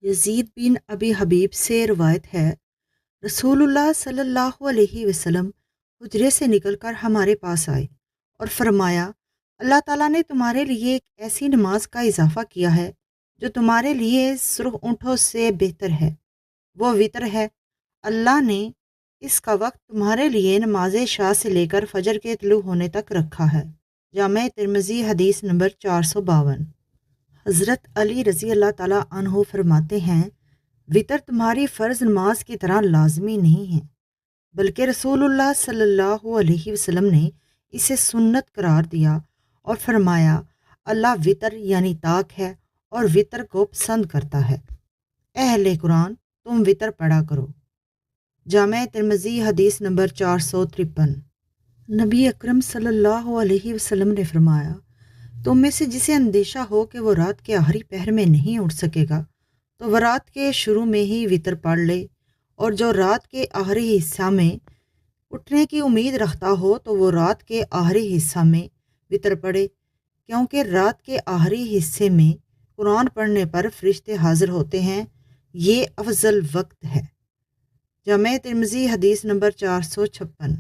یزید بن ابی حبیب سے روایت ہے، رسول اللہ صلی اللہ علیہ وسلم حجرے سے نکل کر ہمارے پاس آئے اور فرمایا، اللہ تعالیٰ نے تمہارے لیے ایک ایسی نماز کا اضافہ کیا ہے جو تمہارے لیے سرخ اونٹوں سے بہتر ہے، وہ وطر ہے۔ اللہ نے اس کا وقت تمہارے لیے نماز عشاء سے لے کر فجر کے طلوع ہونے تک رکھا ہے۔ جامع ترمذی حدیث نمبر 452۔ حضرت علی رضی اللہ تعالیٰ عنہ فرماتے ہیں، وطر تمہاری فرض نماز کی طرح لازمی نہیں ہے، بلکہ رسول اللہ صلی اللہ علیہ وسلم نے اسے سنت قرار دیا اور فرمایا، اللہ وطر یعنی طاق ہے اور وطر کو پسند کرتا ہے۔ اہل قرآن تم وطر پڑھا کرو۔ جامع ترمذی حدیث نمبر 453۔ نبی اکرم صلی اللہ علیہ وسلم نے فرمایا، تم میں سے جسے اندیشہ ہو کہ وہ رات کے آخری پہر میں نہیں اٹھ سکے گا تو وہ رات کے شروع میں ہی وطر پڑھ لے، اور جو رات کے آخری حصہ میں اٹھنے کی امید رکھتا ہو تو وہ رات کے آخری حصہ میں وطر پڑھے، کیونکہ رات کے آخری حصے میں قرآن پڑھنے پر فرشتے حاضر ہوتے ہیں، یہ افضل وقت ہے۔ جامع ترمذی حدیث نمبر 456۔